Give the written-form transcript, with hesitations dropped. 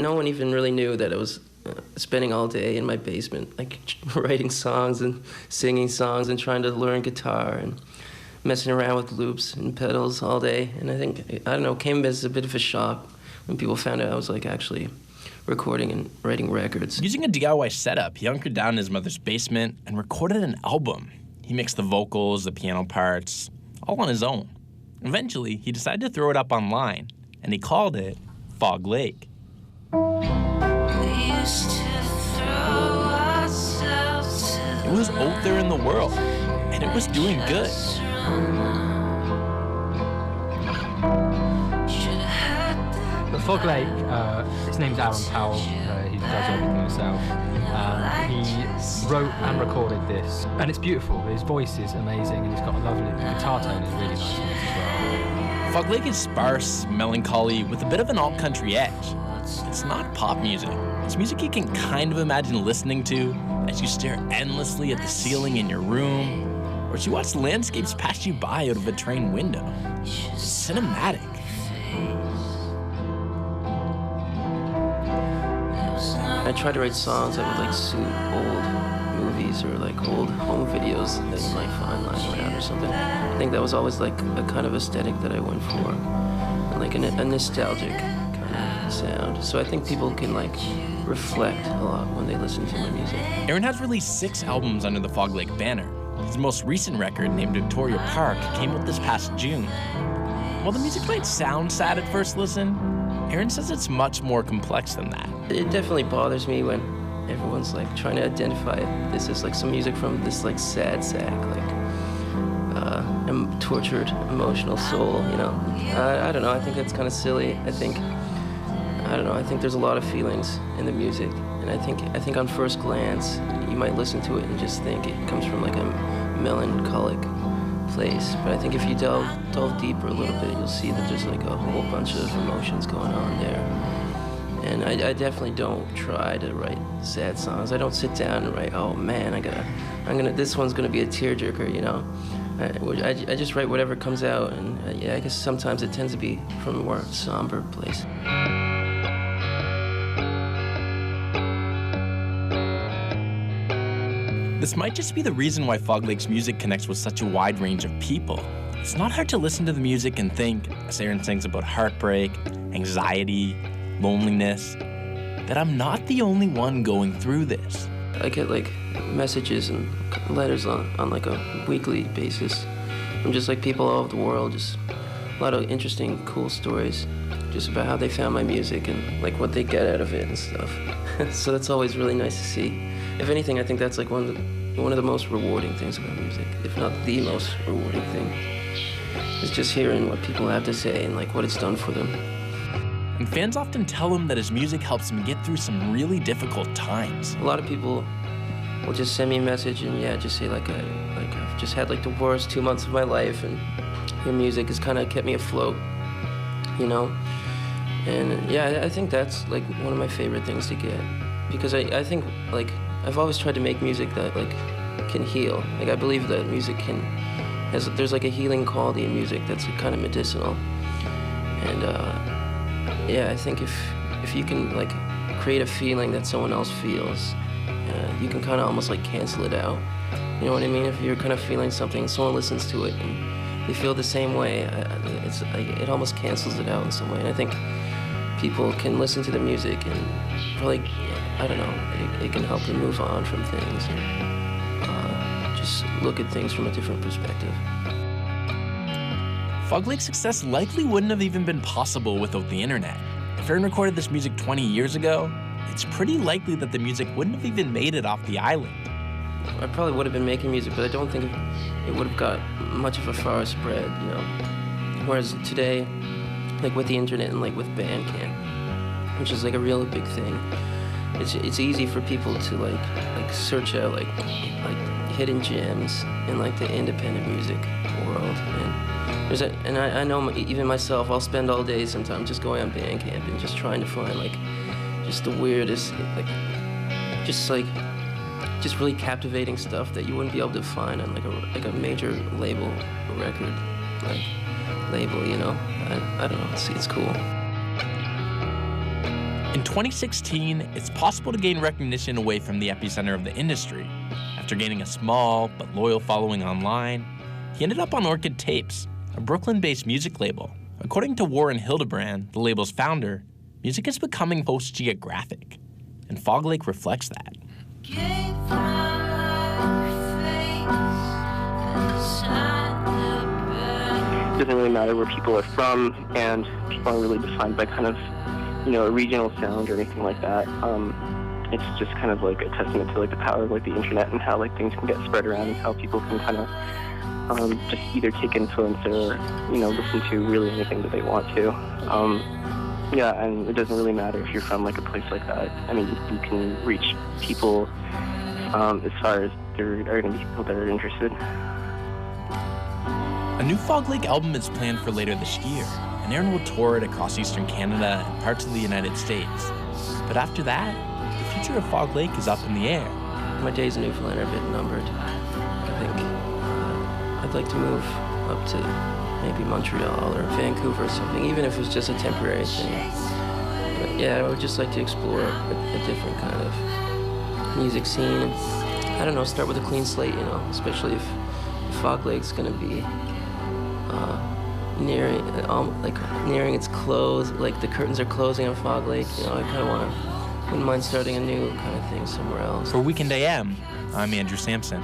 No one even really knew that I was spending all day in my basement, like writing songs and singing songs and trying to learn guitar and messing around with loops and pedals all day. And I think, I don't know, it came as a bit of a shock when people found out I was like actually recording and writing records. Using a DIY setup, he hunkered down in his mother's basement and recorded an album. He mixed the vocals, the piano parts, all on his own. Eventually, he decided to throw it up online, and he called it Fog Lake. It was out there in the world, and it was doing good. The Fog Lake, his name's Aaron Powell, he does everything himself. He wrote and recorded this, and it's beautiful. His voice is amazing, and he's got a lovely guitar tone is really nice on it as well. Fog Lake is sparse, melancholy, with a bit of an alt-country edge. It's not pop music. It's music you can kind of imagine listening to as you stare endlessly at the ceiling in your room, or as you watch landscapes pass you by out of a train window. It's cinematic. I tried to write songs that would like suit old movies or like old home videos that you might find lying around or something. I think that was always like a kind of aesthetic that I went for, and like a nostalgic kind of sound. So I think people can like reflect a lot when they listen to my music. Aaron has released 6 albums under the Fog Lake banner. His most recent record, named Victoria Park, came out this past June. While the music might sound sad at first listen, Aaron says it's much more complex than that. It definitely bothers me when everyone's like trying to identify this as like some music from this like sad sack, like tortured emotional soul, you know. I don't know, I think that's kind of silly. I think there's a lot of feelings in the music, and I think on first glance you might listen to it and just think it comes from like a melancholic place, but I think if you delve deeper a little bit, you'll see that there's like a whole bunch of emotions going on there. And I definitely don't try to write sad songs. I don't sit down and write, oh man, this one's gonna be a tearjerker, you know. I just write whatever comes out, and yeah, I guess sometimes it tends to be from a more somber place. This might just be the reason why Fog Lake's music connects with such a wide range of people. It's not hard to listen to the music and think, as Aaron sings about heartbreak, anxiety, loneliness, that I'm not the only one going through this. I get like messages and letters on like a weekly basis from just like people all over the world, just a lot of interesting, cool stories just about how they found my music and like what they get out of it and stuff. So that's always really nice to see. If anything, I think that's like one of the most rewarding things about music, if not the most rewarding thing, is just hearing what people have to say and like what it's done for them. And fans often tell him that his music helps him get through some really difficult times. A lot of people will just send me a message and yeah, just say like I've just had like the worst 2 months of my life, and your music has kind of kept me afloat, you know. And yeah, I think that's like one of my favorite things to get, because I think like I've always tried to make music that like can heal. Like I believe that music there's like a healing quality in music that's kind of medicinal. And yeah, I think if you can like create a feeling that someone else feels, you can kind of almost like cancel it out. You know what I mean? If you're kind of feeling something, someone listens to it and they feel the same way, it's like, it almost cancels it out in some way. And I think people can listen to the music and probably, I don't know, it can help them move on from things and just look at things from a different perspective. Fog Lake's success likely wouldn't have even been possible without the internet. If Aaron recorded this music 20 years ago, it's pretty likely that the music wouldn't have even made it off the island. I probably would have been making music, but I don't think it would have got much of a far spread, you know. Whereas today, like with the internet and like with Bandcamp, which is like a real big thing, it's easy for people to like search out like hidden gems in like the independent music world. And I know even myself, I'll spend all day sometimes just going on Bandcamp and just trying to find like just the weirdest, just really captivating stuff that you wouldn't be able to find on like a major label record label, you know. I don't know. It's cool. In 2016, it's possible to gain recognition away from the epicenter of the industry. After gaining a small but loyal following online, he ended up on Orchid Tapes, a Brooklyn-based music label. According to Warren Hildebrand, the label's founder, music is becoming post-geographic, and Fog Lake reflects that. It doesn't really matter where people are from, and people aren't really defined by kind of, a regional sound or anything like that. It's just kind of like a testament to like the power of like the internet and how like things can get spread around and how people can kind of just either take influence or listen to really anything that they want to. Yeah, and it doesn't really matter if you're from like a place like that. I mean, you can reach people as far as there are going to be people that are interested. A new Fog Lake album is planned for later this year, and Aaron will tour it across eastern Canada and parts of the United States. But after that, the future of Fog Lake is up in the air. My days in Newfoundland are a bit numbered. I think I'd like to move up to maybe Montreal or Vancouver or something, even if it was just a temporary thing. But yeah, I would just like to explore a different kind of music scene. I don't know, start with a clean slate, especially if Fog Lake's gonna be nearing its close, like the curtains are closing on Fog Lake. I kind of wouldn't mind starting a new kind of thing somewhere else. For Weekend AM, I'm Andrew Sampson.